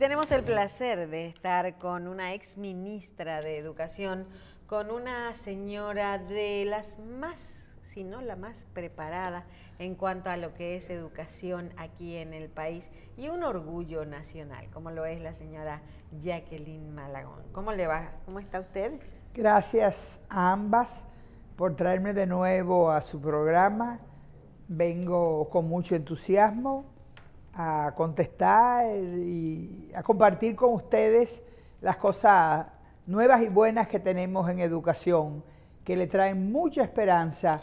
tenemos el placer de estar con una ex ministra de Educación, con una señora de las más, si no la más preparada en cuanto a lo que es educación aquí en el país y un orgullo nacional, como lo es la señora Jacqueline Malagón. ¿Cómo le va? ¿Cómo está usted? Gracias a ambas por traerme de nuevo a su programa. Vengo con mucho entusiasmo a contestar y a compartir con ustedes las cosas nuevas y buenas que tenemos en educación, que le traen mucha esperanza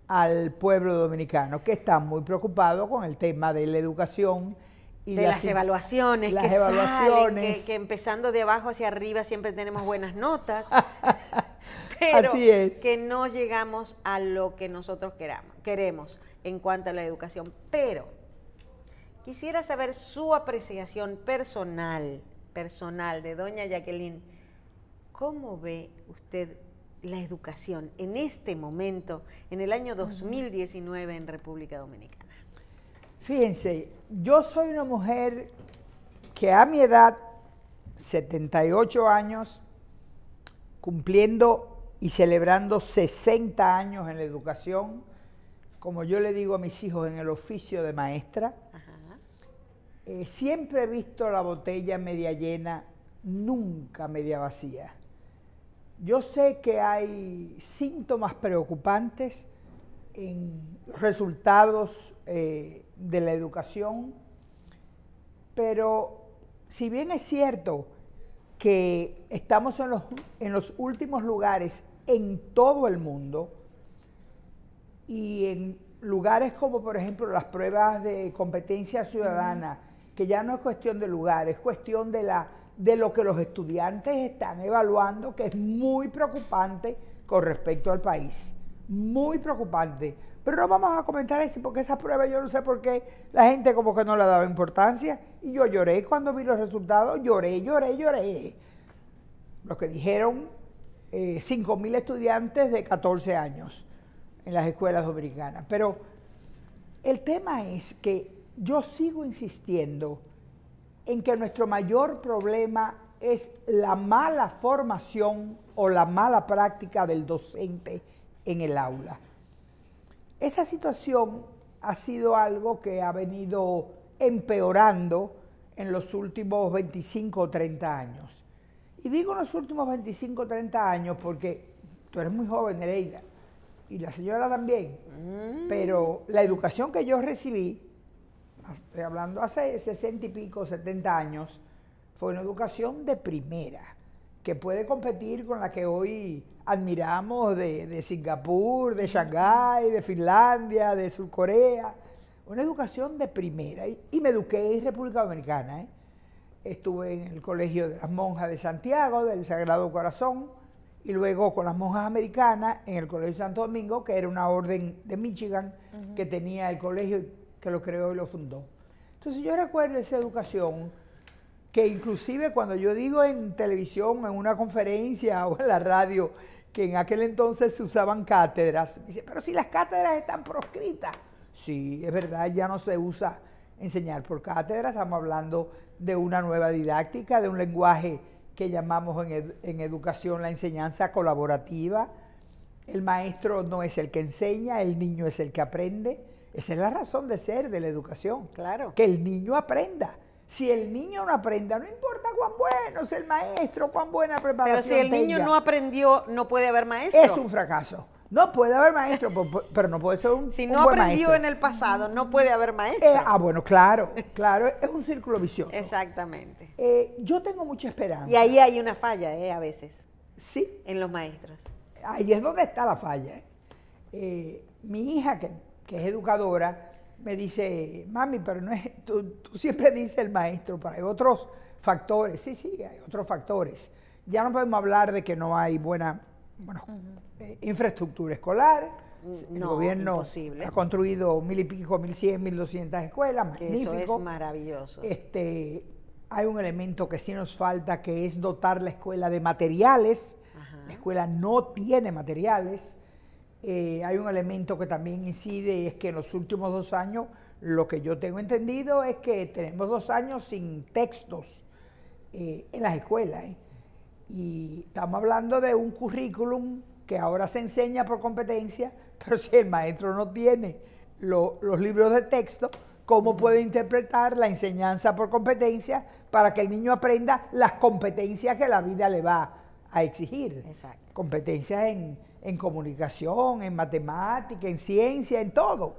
al pueblo dominicano, que está muy preocupado con el tema de la educación y de las evaluaciones, las evaluaciones. Salen, que empezando de abajo hacia arriba siempre tenemos buenas notas, pero así es, que no llegamos a lo que nosotros queremos en cuanto a la educación. Pero quisiera saber su apreciación personal de doña Jacqueline. ¿Cómo ve usted la educación en este momento, en el año 2019 en República Dominicana? Fíjense, yo soy una mujer que a mi edad, 78 años, cumpliendo y celebrando 60 años en la educación, como yo le digo a mis hijos, en el oficio de maestra, siempre he visto la botella media llena, nunca media vacía. Yo sé que hay síntomas preocupantes en resultados de la educación, pero si bien es cierto que estamos en los últimos lugares en todo el mundo, y en lugares como por ejemplo las pruebas de competencia ciudadana, que ya no es cuestión de lugar, es cuestión de lo que los estudiantes están evaluando, que es muy preocupante con respecto al país, muy preocupante. Pero no vamos a comentar eso, porque esa prueba yo no sé por qué la gente como que no le daba importancia, y yo lloré cuando vi los resultados, lloré. Lo que dijeron 5.000 estudiantes de 14 años en las escuelas dominicanas. Pero el tema es que yo sigo insistiendo en que nuestro mayor problema es la mala formación o la mala práctica del docente en el aula. Esa situación ha sido algo que ha venido empeorando en los últimos 25 o 30 años. Y digo en los últimos 25 o 30 años porque tú eres muy joven, Nereida, y la señora también, pero la educación que yo recibí, estoy hablando hace 60 y pico, 70 años, fue una educación de primera, que puede competir con la que hoy admiramos de Singapur, de Shanghái, de Finlandia, de Sur Corea. Una educación de primera. Y me eduqué en República Dominicana. Estuve en el Colegio de las Monjas de Santiago, del Sagrado Corazón, y luego con las monjas americanas en el Colegio de Santo Domingo, que era una orden de Michigan que tenía el colegio, que lo creó y lo fundó. Entonces yo recuerdo esa educación que inclusive cuando yo digo en televisión, en una conferencia o en la radio, que en aquel entonces se usaban cátedras, dice, pero si las cátedras están proscritas. Sí, es verdad, ya no se usa enseñar por cátedra, estamos hablando de una nueva didáctica, de un lenguaje que llamamos en educación la enseñanza colaborativa. El maestro no es el que enseña, el niño es el que aprende. Esa es la razón de ser de la educación. Claro. Que el niño aprenda. Si el niño no aprenda, no importa cuán bueno es el maestro, cuán buena preparación tenga. Pero si el niño no aprendió, no puede haber maestro. Es un fracaso. No puede haber maestro, pero no puede ser un buen maestro. Si no aprendió en el pasado, no puede haber maestro. Bueno, claro, es un círculo vicioso. Exactamente. Yo tengo mucha esperanza. Y ahí hay una falla, a veces. Sí. En los maestros. Ahí es donde está la falla. Mi hija, que es educadora, me dice, mami, pero no es, tú siempre dices el maestro, pero hay otros factores. Sí, hay otros factores. Ya no podemos hablar de que no hay buena infraestructura escolar. El gobierno imposible. Ha construido 1.000 y pico, 1.100, 1.200 escuelas, magnífico. Eso es maravilloso. Hay un elemento que sí nos falta, que es dotar la escuela de materiales. La escuela no tiene materiales. Hay un elemento que también incide, es que en los últimos 2 años, lo que yo tengo entendido es que tenemos 2 años sin textos en las escuelas. Y estamos hablando de un currículum que ahora se enseña por competencia, pero si el maestro no tiene los libros de texto, ¿cómo puede interpretar la enseñanza por competencia para que el niño aprenda las competencias que la vida le va a exigir? Exacto. Competencias en comunicación, en matemática, en ciencia, en todo.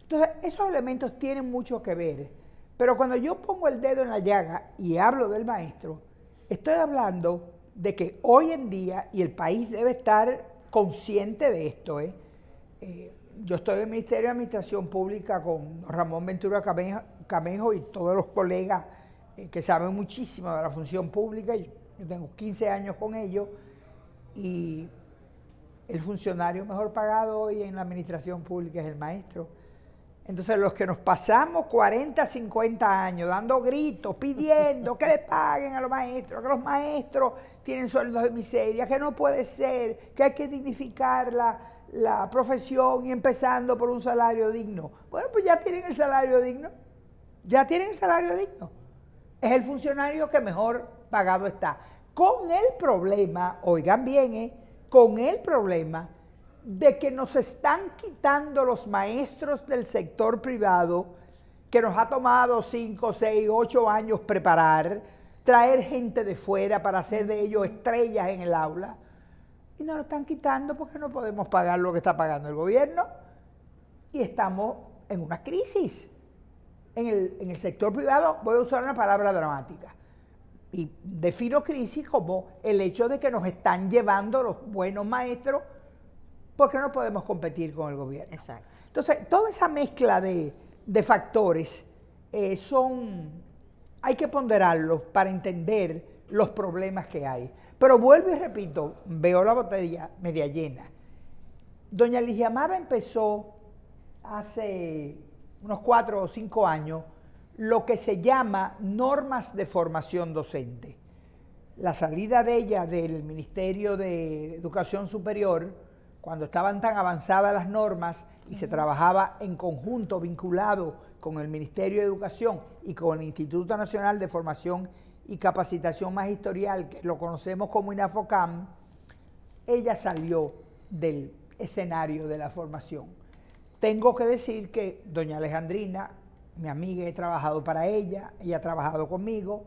Entonces, esos elementos tienen mucho que ver. Pero cuando yo pongo el dedo en la llaga y hablo del maestro, estoy hablando de que hoy en día, y el país debe estar consciente de esto, yo estoy en el Ministerio de Administración Pública con Ramón Ventura Camejo y todos los colegas que saben muchísimo de la función pública. Yo tengo 15 años con ellos y el funcionario mejor pagado hoy en la administración pública es el maestro. Entonces los que nos pasamos 40, 50 años dando gritos, pidiendo que le paguen a los maestros, que los maestros tienen sueldos de miseria, que no puede ser, que hay que dignificar la profesión y empezando por un salario digno. Bueno, pues ya tienen el salario digno, ya tienen el salario digno. Es el funcionario que mejor pagado está. Con el problema, oigan bien, con el problema de que nos están quitando los maestros del sector privado, que nos ha tomado 5, 6, 8 años preparar, traer gente de fuera para hacer de ellos estrellas en el aula, y nos lo están quitando porque no podemos pagar lo que está pagando el gobierno, y estamos en una crisis. En el sector privado voy a usar una palabra dramática, y defino crisis como el hecho de que nos están llevando los buenos maestros porque no podemos competir con el gobierno. Exacto. Entonces, toda esa mezcla de factores hay que ponderarlos para entender los problemas que hay. Pero vuelvo y repito, veo la botella media llena. Doña Ligia Mara empezó hace unos 4 o 5 años lo que se llama normas de formación docente. La salida de ella del Ministerio de Educación Superior, cuando estaban tan avanzadas las normas y se trabajaba en conjunto, vinculado con el Ministerio de Educación y con el Instituto Nacional de Formación y Capacitación Magisterial, que lo conocemos como INAFOCAM, ella salió del escenario de la formación. Tengo que decir que doña Alejandrina, mi amiga, he trabajado para ella ha trabajado conmigo,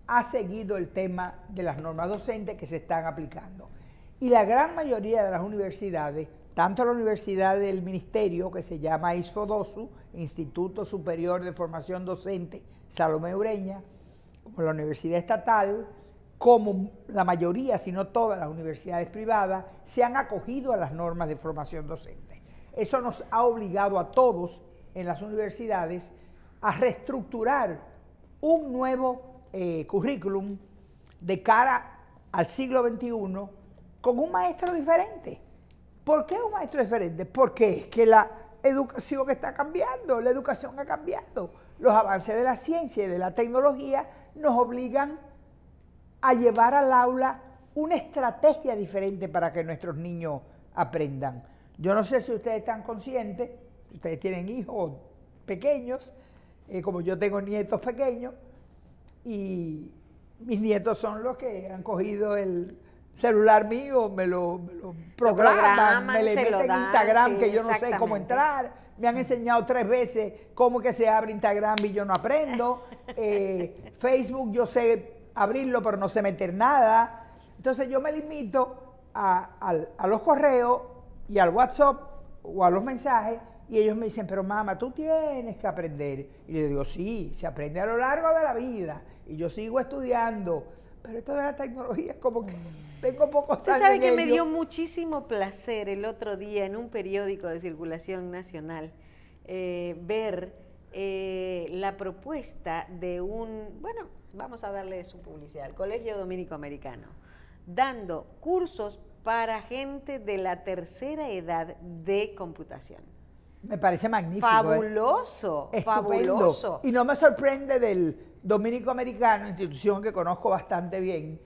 ha seguido el tema de las normas docentes que se están aplicando. Y la gran mayoría de las universidades, tanto la universidad del ministerio, que se llama ISFODOSU, Instituto Superior de Formación Docente Salomé Ureña, como la universidad estatal, como la mayoría, si no todas las universidades privadas, se han acogido a las normas de formación docente. Eso nos ha obligado a todos en las universidades a reestructurar un nuevo currículum de cara al siglo XXI, con un maestro diferente. ¿Por qué un maestro diferente? Porque es que la educación está cambiando, la educación ha cambiado. Los avances de la ciencia y de la tecnología nos obligan a llevar al aula una estrategia diferente para que nuestros niños aprendan. Yo no sé si ustedes están conscientes, ustedes tienen hijos pequeños, como yo tengo nietos pequeños, y mis nietos son los que han cogido el celular mío, me lo programan, me le meten en Instagram, sí, que yo no sé cómo entrar, me han enseñado 3 veces cómo que se abre Instagram y yo no aprendo, Facebook yo sé abrirlo pero no sé meter nada, entonces yo me limito a los correos y al WhatsApp o a los mensajes, y ellos me dicen, pero mamá, tú tienes que aprender, y yo digo, sí, se aprende a lo largo de la vida, y yo sigo estudiando, pero esto de la tecnología es como que tengo pocos años. Usted sabe que me dio muchísimo placer el otro día en un periódico de circulación nacional ver la propuesta de bueno, vamos a darle su publicidad, el Colegio Dominico Americano, dando cursos para gente de la tercera edad de computación. Me parece magnífico. Fabuloso, fabuloso. Y no me sorprende del Dominico Americano, institución que conozco bastante bien,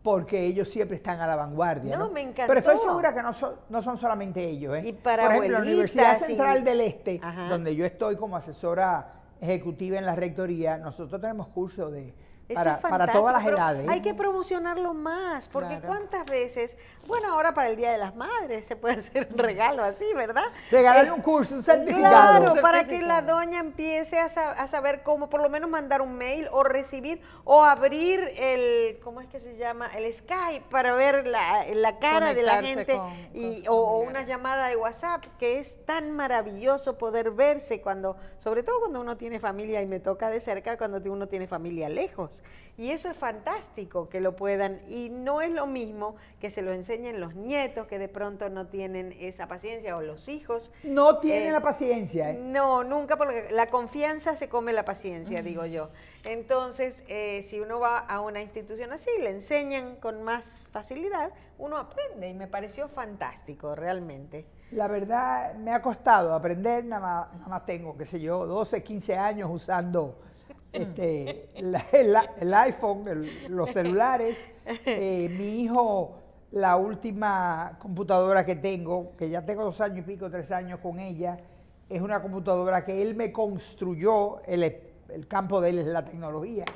porque ellos siempre están a la vanguardia. No, me encantó. Pero estoy segura que no son solamente ellos. Y para por ejemplo, la Universidad Central del Este, ajá, donde yo estoy como asesora ejecutiva en la rectoría, nosotros tenemos cursos de Eso es para todas las fantástico, pero edades. hay que promocionarlo más, porque Claro. cuántas veces, bueno, ahora para el Día de las Madres se puede hacer un regalo así, ¿verdad? Regalarle un curso, un certificado. Claro, Un para que la certificado. doña empiece a saber cómo, por lo menos mandar un mail o recibir o abrir el, ¿cómo es que se llama? El Skype para ver la cara de la Conectarse gente con sus o una familiares. llamada de WhatsApp, que es tan maravilloso poder verse cuando, sobre todo cuando uno tiene familia, y me toca de cerca cuando uno tiene familia lejos. Y eso es fantástico que lo puedan, y no es lo mismo que se lo enseñen los nietos que de pronto no tienen esa paciencia, o los hijos. No tienen la paciencia. No, nunca, porque la confianza se come la paciencia, digo yo. Entonces, si uno va a una institución así, le enseñan con más facilidad, uno aprende, y me pareció fantástico, realmente. La verdad, me ha costado aprender, nada más tengo, qué sé yo, 12, 15 años usando el iPhone, los celulares. Mi hijo, la última computadora que tengo, que ya tengo 2 años y pico, 3 años con ella, es una computadora que él me construyó, el campo de él es la tecnología,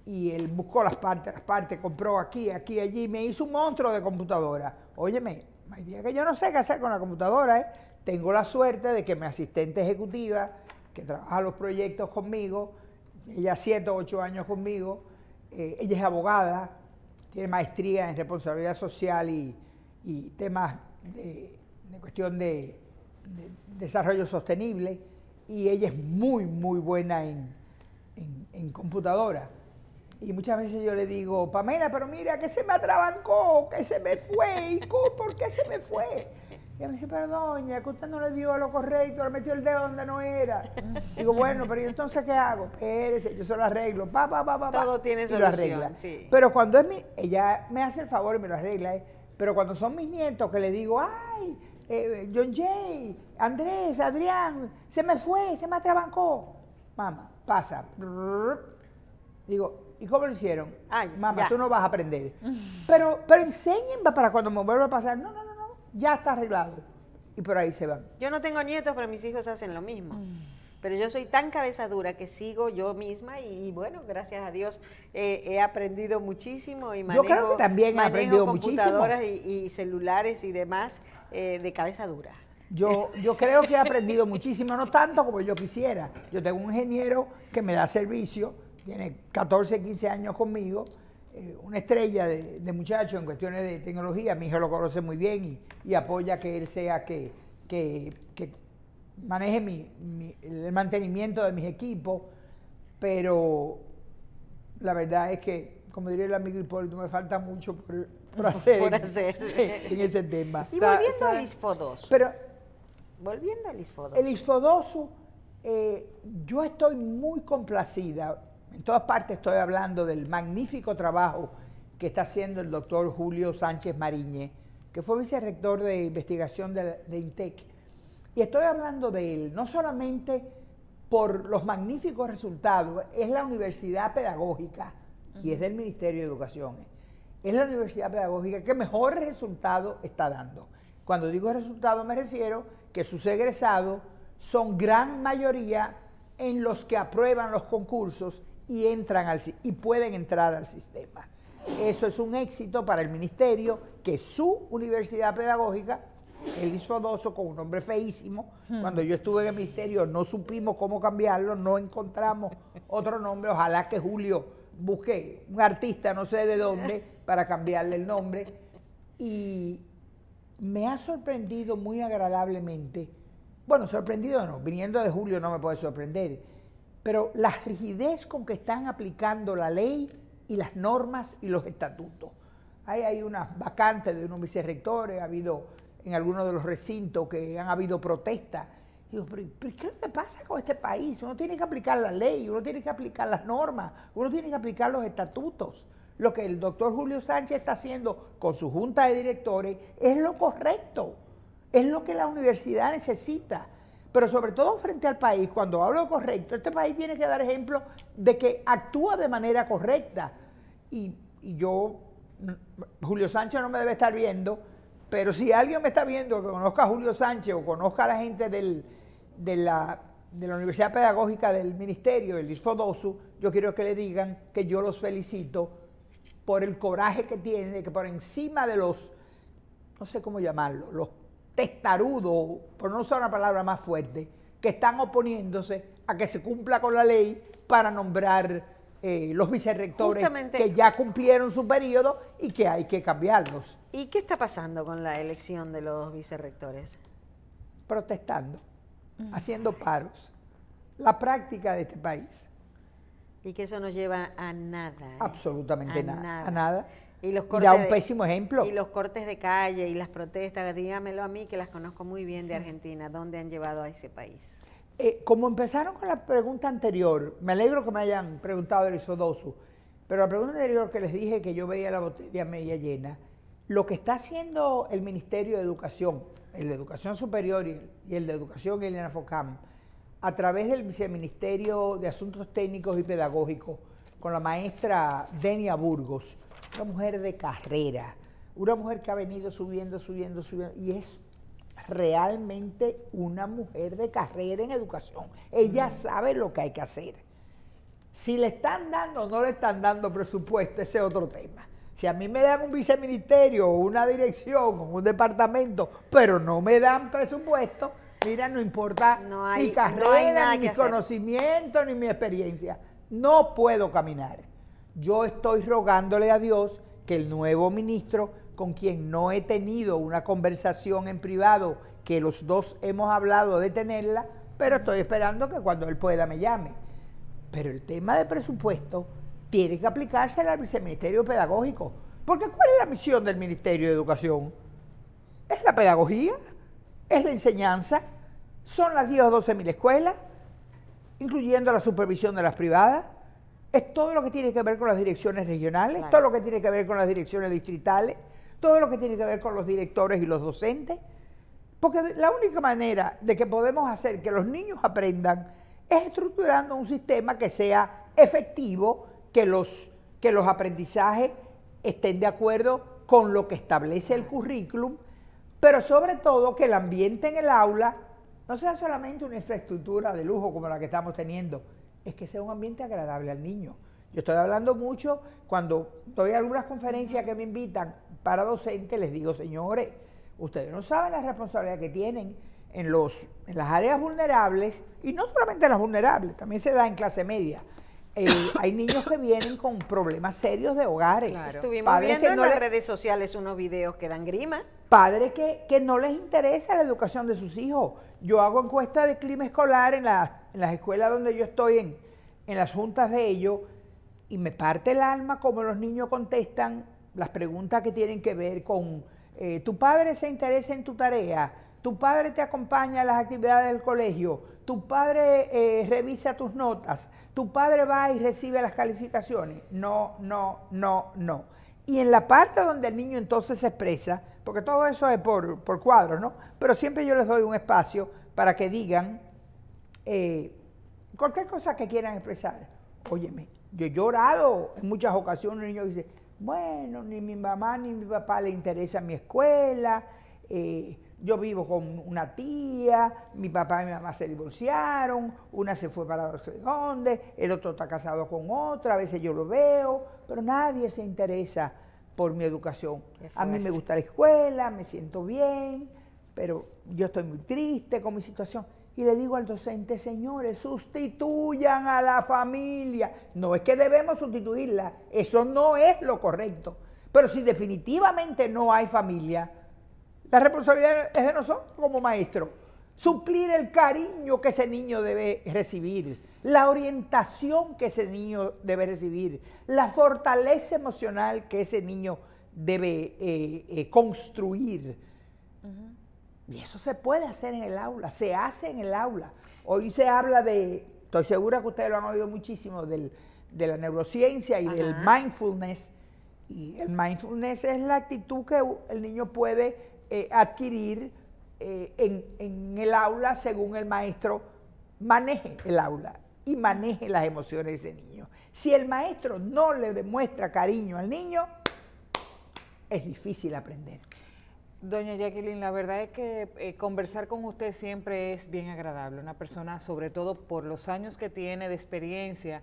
y él buscó las partes, compró aquí, allí, me hizo un monstruo de computadora. Óyeme, hay días que yo no sé qué hacer con la computadora, ¿eh? Tengo la suerte de que mi asistente ejecutiva, que trabaja los proyectos conmigo, ella 7 o 8 años conmigo, ella es abogada, tiene maestría en responsabilidad social y temas de cuestión de desarrollo sostenible, y ella es muy, muy buena en computadora. Y muchas veces yo le digo, Pamela, pero mira que se me atrabancó, que se me fue, ¿y por qué se me fue? Y ella me dice, pero doña, que usted no le dio a lo correcto, le metió el dedo donde no era. Digo, bueno, pero ¿y entonces qué hago? Espérese, yo se lo arreglo, Todo tiene y lo solución, arregla. sí. Pero cuando ella me hace el favor y me lo arregla, pero cuando son mis nietos que le digo, ay, John Jay, Andrés, Adrián, se me fue, se me atrabancó. Mamá, pasa. Digo, ¿y cómo lo hicieron? Ay, Mamá, ya. tú no vas a aprender. Pero enséñenme para cuando me vuelva a pasar. No, ya está arreglado. Y por ahí se van. Yo no tengo nietos, pero mis hijos hacen lo mismo. Pero yo soy tan cabeza dura que sigo yo misma y bueno, gracias a Dios he aprendido muchísimo y manejo, Yo creo que también he aprendido computadoras y celulares y demás de cabeza dura. Yo creo que he aprendido muchísimo, no tanto como yo quisiera. Yo tengo un ingeniero que me da servicio, tiene 14, 15 años conmigo, una estrella de muchacho en cuestiones de tecnología. Mi hijo lo conoce muy bien y apoya que él sea que maneje el mantenimiento de mis equipos, pero la verdad es que, como diría el amigo Hipólito, me falta mucho por hacer, Por hacer. en ese tema. Y volviendo al ISFO2. Pero Volviendo al ISFO2. el ISFO2, yo estoy muy complacida. En todas partes estoy hablando del magnífico trabajo que está haciendo el doctor Julio Sánchez Mariñe, que fue vicerrector de investigación de INTEC. Y estoy hablando de él, no solamente por los magníficos resultados, es la universidad pedagógica, y es del Ministerio de Educación, es la universidad pedagógica que mejores resultados está dando. Cuando digo resultados me refiero que sus egresados son gran mayoría en los que aprueban los concursos y pueden entrar al sistema. Eso es un éxito para el ministerio, que su universidad pedagógica, el ISFO2, con un nombre feísimo, cuando yo estuve en el ministerio no supimos cómo cambiarlo, no encontramos otro nombre. Ojalá que Julio busque un artista, no sé de dónde, para cambiarle el nombre. Y me ha sorprendido muy agradablemente, bueno, sorprendido no, viniendo de Julio no me puede sorprender, pero la rigidez con que están aplicando la ley y las normas y los estatutos. Hay unas vacantes de unos vicerrectores, ha habido en algunos de los recintos que han habido protestas. Digo, pero ¿qué es lo que pasa con este país? Uno tiene que aplicar la ley, uno tiene que aplicar las normas, uno tiene que aplicar los estatutos. Lo que el doctor Julio Sánchez está haciendo con su junta de directores es lo correcto, es lo que la universidad necesita. Pero sobre todo frente al país, cuando hablo de correcto, este país tiene que dar ejemplo de que actúa de manera correcta. Y yo, Julio Sánchez no me debe estar viendo, pero si alguien me está viendo que conozca a Julio Sánchez o conozca a la gente de la la Universidad Pedagógica del Ministerio, el ISFODOSU, yo quiero que le digan que yo los felicito por el coraje que tienen, de que por encima de los, no sé cómo llamarlo, los testarudos, por no usar una palabra más fuerte, que están oponiéndose a que se cumpla con la ley para nombrar los vicerrectores que ya cumplieron su periodo y que hay que cambiarlos. ¿Y qué está pasando con la elección de los vicerrectores? Protestando, haciendo paros. La práctica de este país. Y que eso no lleva a nada. Absolutamente nada. A nada. Y da un pésimo ejemplo. Y los cortes de calle y las protestas, dígamelo a mí que las conozco muy bien de Argentina, ¿dónde han llevado a ese país? Como empezaron con la pregunta anterior, me alegro que me hayan preguntado del ISFODOSU, pero la pregunta anterior que les dije que yo veía la botella media llena, lo que está haciendo el Ministerio de Educación, el de Educación Superior y el de Educación, el INAFOCAM, a través del Viceministerio de Asuntos Técnicos y Pedagógicos, con la maestra Denia Burgos, una mujer de carrera, una mujer que ha venido subiendo, y es realmente una mujer de carrera en educación. Ella sabe lo que hay que hacer. Si le están dando o no le están dando presupuesto, ese es otro tema. Si a mí me dan un viceministerio o una dirección o un departamento, pero no me dan presupuesto, mira, no importa mi carrera, ni mi conocimiento, ni mi experiencia. No puedo caminar. Yo estoy rogándole a Dios que el nuevo ministro, con quien no he tenido una conversación en privado, que los dos hemos hablado de tenerla, pero estoy esperando que cuando él pueda me llame. Pero el tema de presupuesto tiene que aplicarse al Viceministerio Pedagógico. Porque ¿cuál es la misión del Ministerio de Educación? ¿Es la pedagogía? ¿Es la enseñanza? ¿Son las 10 o 12 mil escuelas? ¿Incluyendo la supervisión de las privadas? ¿Es todo lo que tiene que ver con las direcciones regionales? Claro. ¿Todo lo que tiene que ver con las direcciones distritales? ¿Todo lo que tiene que ver con los directores y los docentes? Porque la única manera de que podemos hacer que los niños aprendan es estructurando un sistema que sea efectivo, que los aprendizajes estén de acuerdo con lo que establece el currículum, pero sobre todo que el ambiente en el aula no sea solamente una infraestructura de lujo como la que estamos teniendo, es que sea un ambiente agradable al niño. Yo estoy hablando mucho, cuando doy algunas conferencias que me invitan para docentes, les digo, señores, ustedes no saben la responsabilidad que tienen en las áreas vulnerables, y no solamente en las vulnerables, también se da en clase media. Hay niños que vienen con problemas serios de hogares. Claro. Estuvimos viendo en las redes sociales unos videos que dan grima. Padres que no les interesa la educación de sus hijos. Yo hago encuestas de clima escolar en las escuelas donde yo estoy, en las juntas de ellos, y me parte el alma como los niños contestan las preguntas que tienen que ver con tu padre se interesa en tu tarea, tu padre te acompaña a las actividades del colegio, tu padre revisa tus notas, tu padre va y recibe las calificaciones. No, no, no, no. Y en la parte donde el niño entonces se expresa, porque todo eso es por cuadros, ¿no? Pero siempre yo les doy un espacio para que digan cualquier cosa que quieran expresar. Óyeme, yo he llorado en muchas ocasiones, un niño dice, bueno, ni mi mamá ni mi papá le interesa mi escuela, yo vivo con una tía, mi papá y mi mamá se divorciaron, una se fue para no sé dónde, el otro está casado con otra, a veces yo lo veo, pero nadie se interesa por mi educación. A mí me gusta la escuela, me siento bien, pero yo estoy muy triste con mi situación. Y le digo al docente, señores, sustituyan a la familia. No es que debemos sustituirla, eso no es lo correcto. Pero si definitivamente no hay familia, la responsabilidad es de nosotros como maestros. Suplir el cariño que ese niño debe recibir, la orientación que ese niño debe recibir, la fortaleza emocional que ese niño debe construir. Y eso se puede hacer en el aula, se hace en el aula. Hoy se habla estoy segura que ustedes lo han oído muchísimo, de la neurociencia y del mindfulness. Y el mindfulness es la actitud que el niño puede adquirir en el aula según el maestro maneje el aula y maneje las emociones de ese niño. Si el maestro no le demuestra cariño al niño, es difícil aprender. Doña Jacqueline, la verdad es que conversar con usted siempre es bien agradable, una persona sobre todo por los años que tiene de experiencia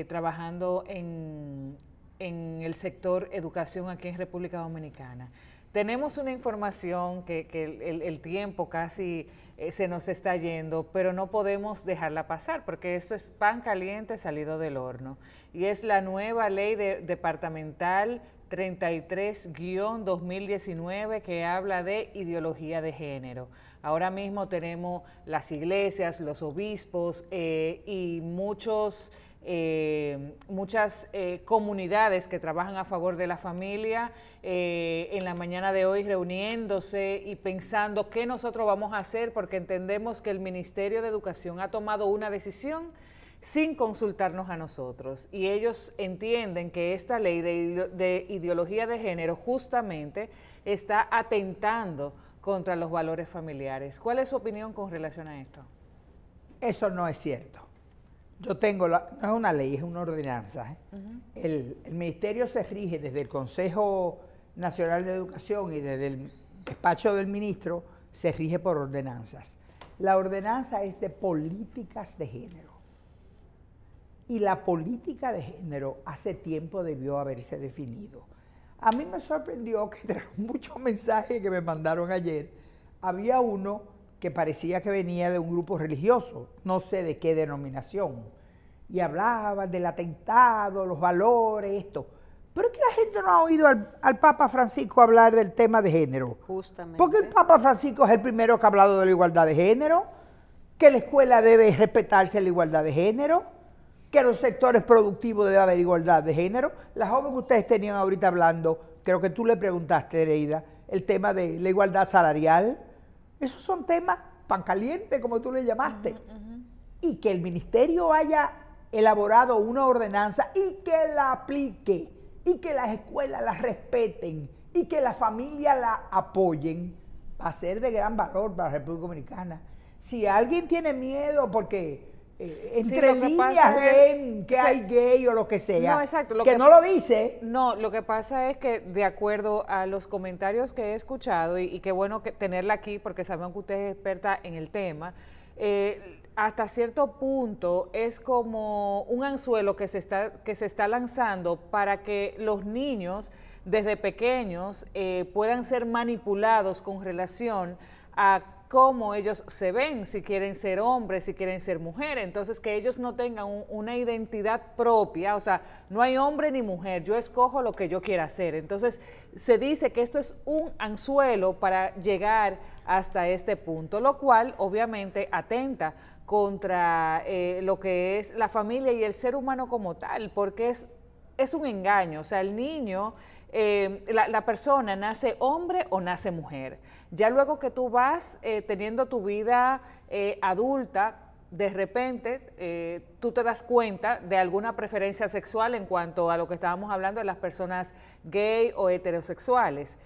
trabajando en el sector educación aquí en República Dominicana. Tenemos una información que el tiempo casi se nos está yendo, pero no podemos dejarla pasar porque esto es pan caliente salido del horno y es la nueva ley departamental 33-2019 que habla de ideología de género. Ahora mismo tenemos las iglesias, los obispos y muchas comunidades que trabajan a favor de la familia en la mañana de hoy reuniéndose y pensando qué nosotros vamos a hacer porque entendemos que el Ministerio de Educación ha tomado una decisión sin consultarnos a nosotros y ellos entienden que esta ley de ideología de género justamente está atentando contra los valores familiares. ¿Cuál es su opinión con relación a esto? Eso no es cierto. Yo tengo, no es una ley, es una ordenanza. El ministerio se rige desde el Consejo Nacional de Educación y desde el despacho del ministro, se rige por ordenanzas. La ordenanza es de políticas de género. Y la política de género hace tiempo debió haberse definido. A mí me sorprendió que entre muchos mensajes que me mandaron ayer, había uno que parecía que venía de un grupo religioso, no sé de qué denominación, y hablaban del atentado, los valores, esto. Pero es que la gente no ha oído al Papa Francisco hablar del tema de género. Justamente. Porque el Papa Francisco es el primero que ha hablado de la igualdad de género, que la escuela debe respetarse la igualdad de género, que en los sectores productivos debe haber igualdad de género. La joven que ustedes tenían ahorita hablando, creo que tú le preguntaste, Nereida, el tema de la igualdad salarial. Esos son temas pan caliente, como tú le llamaste. Y que el ministerio haya elaborado una ordenanza y que la aplique, y que las escuelas la respeten, y que las familias la apoyen, va a ser de gran valor para la República Dominicana. Si alguien tiene miedo porque entre líneas ven que hay gay o lo que sea, no, exacto, que no lo dice. No, lo que pasa es que de acuerdo a los comentarios que he escuchado, y qué bueno tenerla aquí porque sabemos que usted es experta en el tema, hasta cierto punto es como un anzuelo que se está lanzando para que los niños desde pequeños puedan ser manipulados con relación a cómo ellos se ven, si quieren ser hombres, si quieren ser mujeres, entonces que ellos no tengan una identidad propia, o sea, no hay hombre ni mujer, yo escojo lo que yo quiera hacer, entonces se dice que esto es un anzuelo para llegar hasta este punto, lo cual obviamente atenta contra lo que es la familia y el ser humano como tal, porque es un engaño, o sea, el niño, la persona nace hombre o nace mujer. Ya luego que tú vas teniendo tu vida adulta, de repente tú te das cuenta de alguna preferencia sexual en cuanto a lo que estábamos hablando de las personas gay o heterosexuales.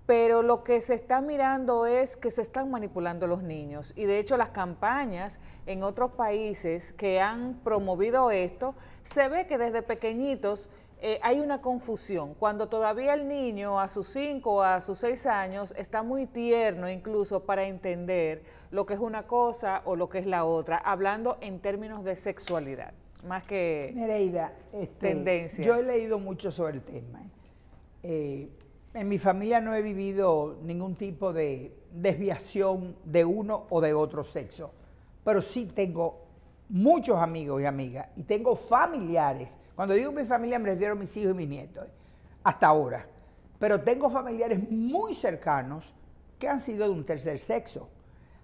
Pero lo que se está mirando es que se están manipulando los niños y de hecho las campañas en otros países que han promovido esto, se ve que desde pequeñitos hay una confusión, cuando todavía el niño a sus 5 o a sus 6 años está muy tierno incluso para entender lo que es una cosa o lo que es la otra, hablando en términos de sexualidad, más que Nereida, tendencias. Yo he leído mucho sobre el tema. En mi familia no he vivido ningún tipo de desviación de uno o de otro sexo, pero sí tengo muchos amigos y amigas y tengo familiares. Cuando digo mi familia me refiero a mis hijos y mis nietos, hasta ahora. Pero tengo familiares muy cercanos que han sido de un tercer sexo.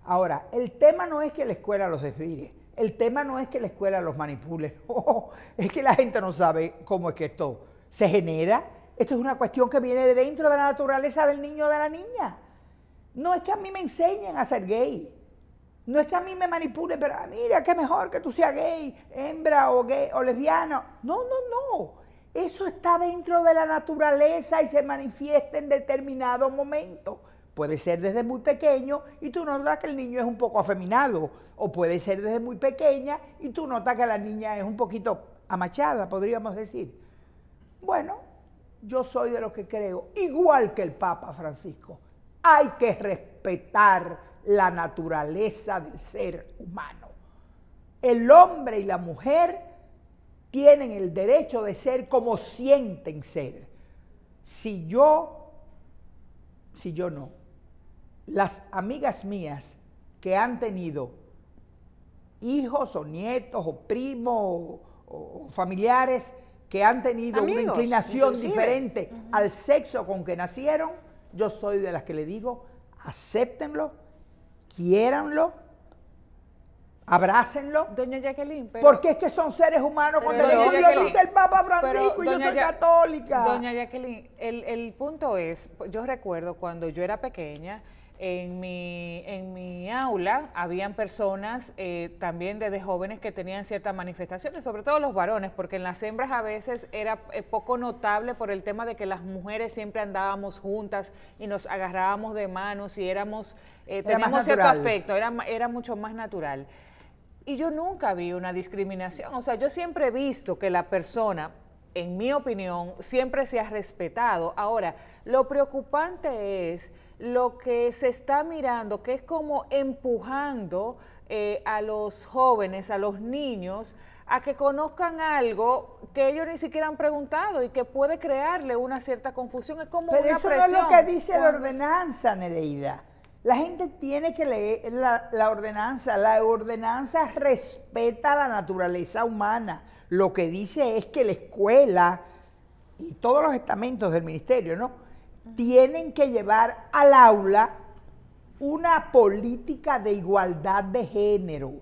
Ahora, el tema no es que la escuela los desvíe, el tema no es que la escuela los manipule, no, es que la gente no sabe cómo es que esto se genera. Esto es una cuestión que viene de dentro de la naturaleza del niño o de la niña. No es que a mí me enseñen a ser gay. No es que a mí me manipulen, pero mira, qué mejor que tú seas gay, hembra o gay o lesbiana. No, no, no. Eso está dentro de la naturaleza y se manifiesta en determinado momento. Puede ser desde muy pequeño y tú notas que el niño es un poco afeminado. O puede ser desde muy pequeña y tú notas que la niña es un poquito amachada, podríamos decir. Bueno, yo soy de los que creo, igual que el Papa Francisco, Hay que respetar la naturaleza del ser humano. El hombre y la mujer tienen el derecho de ser como sienten ser. Si yo no. Las amigas mías que han tenido hijos o nietos o primos o familiares que han tenido amigos, una inclinación inclusive diferente al sexo con que nacieron, yo soy de las que le digo, acéptenlo, quiéranlo, abrácenlo, Doña Jacqueline, pero... porque es que son seres humanos con Pero, derecho. doña Yo Jacqueline, dice el Papa Francisco y yo soy católica. Doña Jacqueline, el punto es, yo recuerdo cuando yo era pequeña, en mi aula habían personas también desde jóvenes que tenían ciertas manifestaciones, sobre todo los varones, porque en las hembras a veces era poco notable por el tema de que las mujeres siempre andábamos juntas y nos agarrábamos de manos y teníamos cierto afecto, era mucho más natural. Y yo nunca vi una discriminación, o sea, yo siempre he visto que la persona, en mi opinión, siempre se ha respetado. Ahora, lo preocupante es lo que se está mirando, que es como empujando a los jóvenes, a los niños, a que conozcan algo que ellos ni siquiera han preguntado y que puede crearle una cierta confusión. Es como pero una eso presión. no es lo que dice la ordenanza, Nereida. La gente tiene que leer la ordenanza. La ordenanza respeta la naturaleza humana. Lo que dice es que la escuela y todos los estamentos del ministerio, ¿no?, tienen que llevar al aula una política de igualdad de género.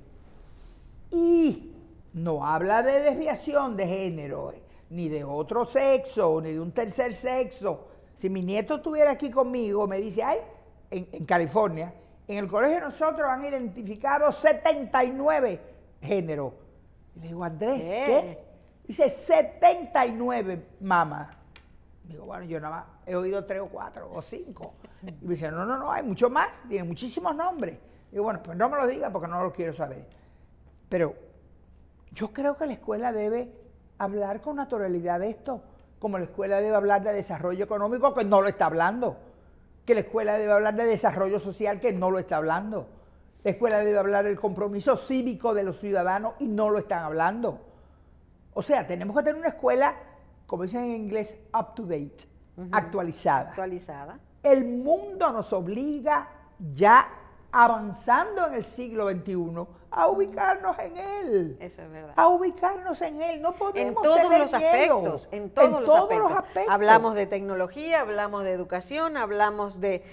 Y no habla de desviación de género, ni de otro sexo, ni de un tercer sexo. Si mi nieto estuviera aquí conmigo, me dice, ay, en California, en el colegio nosotros han identificado 79 géneros. Y le digo, Andrés, ¿qué? Dice, 79, mamá. Digo, bueno, yo nada más he oído 3 o 4 o 5. Y me dice, no, hay mucho más, tiene muchísimos nombres. Digo, bueno, pues no me lo diga porque no lo quiero saber. Pero yo creo que la escuela debe hablar con naturalidad de esto, como la escuela debe hablar de desarrollo económico, que no lo está hablando. Que la escuela debe hablar de desarrollo social, que no lo está hablando. La escuela debe hablar del compromiso cívico de los ciudadanos y no lo están hablando. O sea, tenemos que tener una escuela, como dicen en inglés, up to date, actualizada. El mundo nos obliga ya avanzando en el siglo XXI a ubicarnos en él. Eso es verdad. A ubicarnos en él. No podemos en todos tener los miedo. aspectos, en todos los aspectos. Hablamos de tecnología, hablamos de educación, hablamos de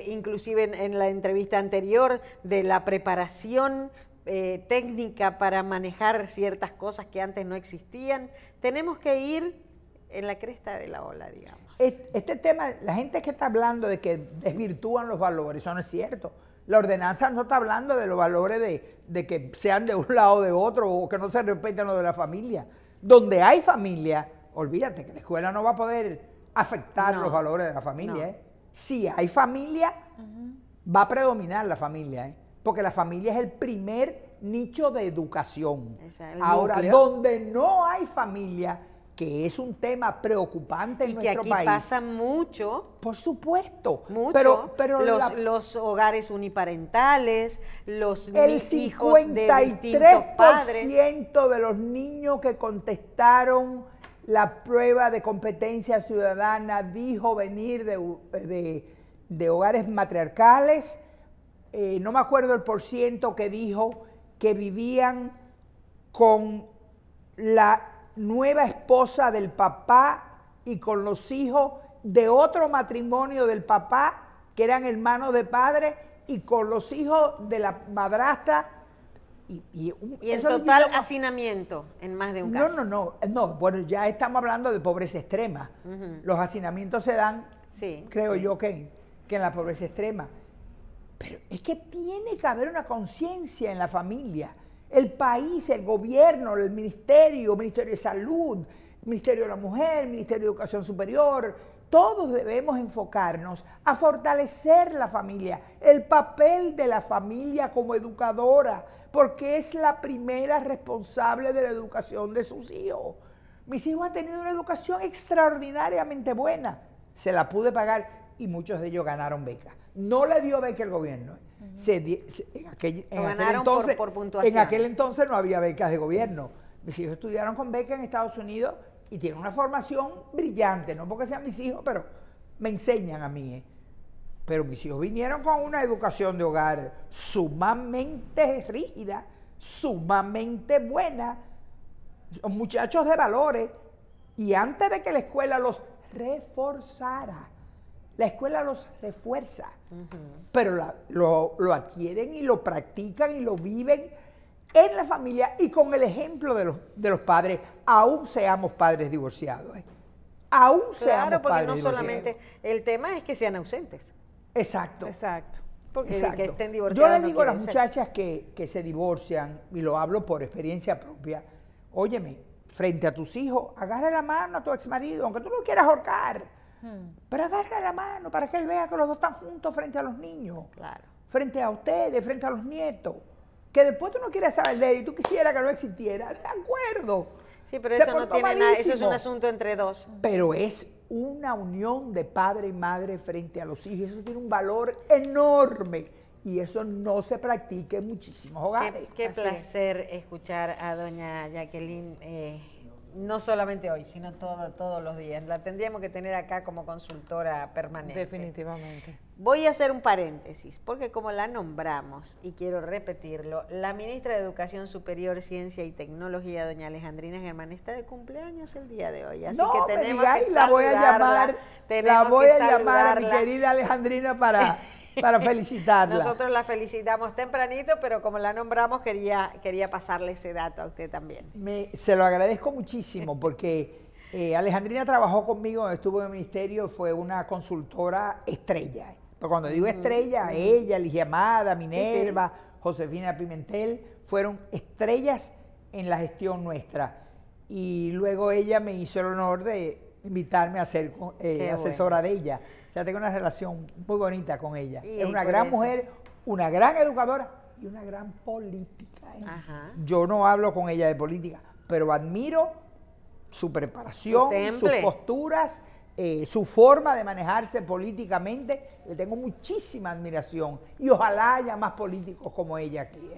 inclusive en la entrevista anterior, de la preparación técnica para manejar ciertas cosas que antes no existían. Tenemos que ir en la cresta de la ola, digamos. Este tema, la gente que está hablando de que desvirtúan los valores, eso no es cierto. La ordenanza no está hablando de los valores de que sean de un lado o de otro o que no se respeten lo de la familia. Donde hay familia, olvídate que la escuela no va a poder afectar los valores de la familia. Si hay familia, va a predominar la familia, porque la familia es el primer nicho de educación. Ahora, núcleo, donde no hay familia, que es un tema preocupante en nuestro país. Y que aquí pasa mucho. Por supuesto. Mucho. Pero los hogares uniparentales, los hijos de distintos padres. El 53% de los niños que contestaron la prueba de competencia ciudadana dijo venir de hogares matriarcales. No me acuerdo el porciento que dijo que vivían con la nueva esposa del papá y con los hijos de otro matrimonio del papá, que eran hermanos de padre, y con los hijos de la madrastra. Y en total hacinamiento en más de un caso. No, bueno, ya estamos hablando de pobreza extrema. Los hacinamientos se dan, creo yo, que en la pobreza extrema. Pero es que tiene que haber una conciencia en la familia. El país, el gobierno, el Ministerio de Salud, Ministerio de la Mujer, Ministerio de Educación Superior, todos debemos enfocarnos a fortalecer la familia, el papel de la familia como educadora, porque es la primera responsable de la educación de sus hijos. Mis hijos han tenido una educación extraordinariamente buena, se la pude pagar y muchos de ellos ganaron becas. No le dio beca el gobierno. Ganaron por puntuación. En aquel entonces no había becas de gobierno. Mis hijos estudiaron con beca en Estados Unidos y tienen una formación brillante, no porque sean mis hijos, pero me enseñan a mí. Pero mis hijos vinieron con una educación de hogar sumamente rígida, sumamente buena, son muchachos de valores, y antes de que la escuela los reforzara, la escuela los refuerza, pero lo adquieren y lo practican y lo viven en la familia y con el ejemplo de los padres, aún seamos padres divorciados. Aún seamos padres divorciados. Claro, porque no solamente, el tema es que sean ausentes. Exacto. Exacto. Porque Exacto. que estén divorciados. Yo le digo a las muchachas que se divorcian, y lo hablo por experiencia propia, óyeme, frente a tus hijos, agarra la mano a tu exmarido, aunque tú lo quieras ahorcar, pero agarra la mano para que él vea que los dos están juntos frente a los niños, claro, frente a ustedes, frente a los nietos, que después tú no quieres saber de él y tú quisieras que no existiera, de acuerdo. Sí, pero eso no tiene nada, eso es un asunto entre dos. Pero es una unión de padre y madre frente a los hijos, eso tiene un valor enorme y eso no se practica en muchísimos hogares. Qué placer escuchar a doña Jacqueline, no solamente hoy, sino todos los días. La tendríamos que tener acá como consultora permanente. Definitivamente. Voy a hacer un paréntesis, porque como la nombramos, y quiero repetirlo, la ministra de Educación Superior, Ciencia y Tecnología, doña Alejandrina Germán, está de cumpleaños el día de hoy. Así que tenemos que la voy a llamar, a mi saludarla. querida Alejandrina para felicitarla. Nosotros la felicitamos tempranito, pero como la nombramos, quería pasarle ese dato a usted también. Se lo agradezco muchísimo porque Alejandrina trabajó conmigo, estuvo en el ministerio, fue una consultora estrella. Pero cuando digo estrella, ella, Ligia Amada, Minerva, Josefina Pimentel, fueron estrellas en la gestión nuestra. Y luego ella me hizo el honor de invitarme a ser asesora de ella. O sea, tengo una relación muy bonita con ella. Es una gran mujer, una gran educadora y una gran política. Ajá. Yo no hablo con ella de política, pero admiro su preparación, sus posturas, su forma de manejarse políticamente. Le tengo muchísima admiración y ojalá haya más políticos como ella aquí.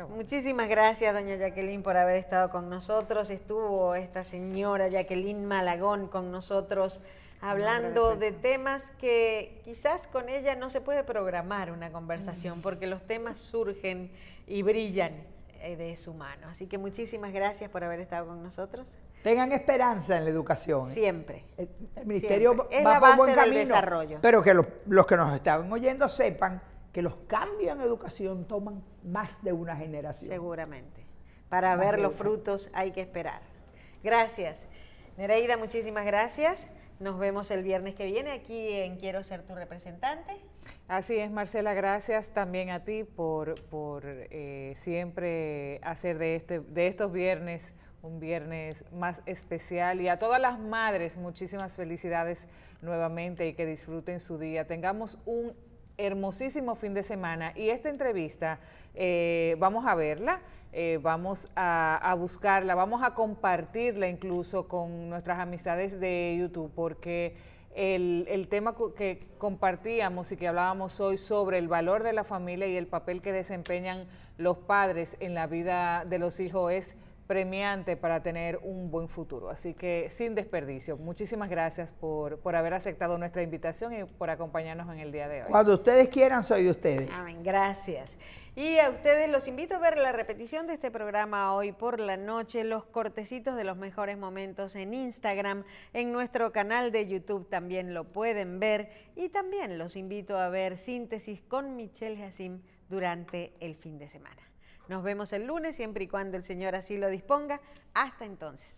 Muchísimas gracias, doña Jacqueline, por haber estado con nosotros. Estuvo esta señora Jacqueline Malagón con nosotros hablando de temas que quizás con ella no se puede programar una conversación, porque los temas surgen y brillan de su mano. Así que muchísimas gracias por haber estado con nosotros. Tengan esperanza en la educación. Siempre. El ministerio siempre. va por buen camino, del desarrollo. Pero que los que nos están oyendo sepan que los cambios en educación toman más de una generación. Seguramente. Para ver los frutos hay que esperar. Gracias. Nereida, muchísimas gracias. Nos vemos el viernes que viene aquí en Quiero Ser Tu Representante. Así es, Marcela, gracias también a ti por siempre hacer de estos viernes un viernes más especial, y a todas las madres muchísimas felicidades nuevamente y que disfruten su día. Tengamos un hermosísimo fin de semana y esta entrevista vamos a verla, vamos a buscarla, vamos a compartirla incluso con nuestras amistades de YouTube, porque el tema que compartíamos y que hablábamos hoy sobre el valor de la familia y el papel que desempeñan los padres en la vida de los hijos es premiante para tener un buen futuro. Así que sin desperdicio, muchísimas gracias por haber aceptado nuestra invitación y por acompañarnos en el día de hoy. Cuando ustedes quieran, soy de ustedes. Amén, gracias. Y a ustedes los invito a ver la repetición de este programa hoy por la noche, los cortecitos de los mejores momentos en Instagram, en nuestro canal de YouTube también lo pueden ver, y también los invito a ver Síntesis con Michelle Hacim durante el fin de semana. Nos vemos el lunes, siempre y cuando el Señor así lo disponga. Hasta entonces.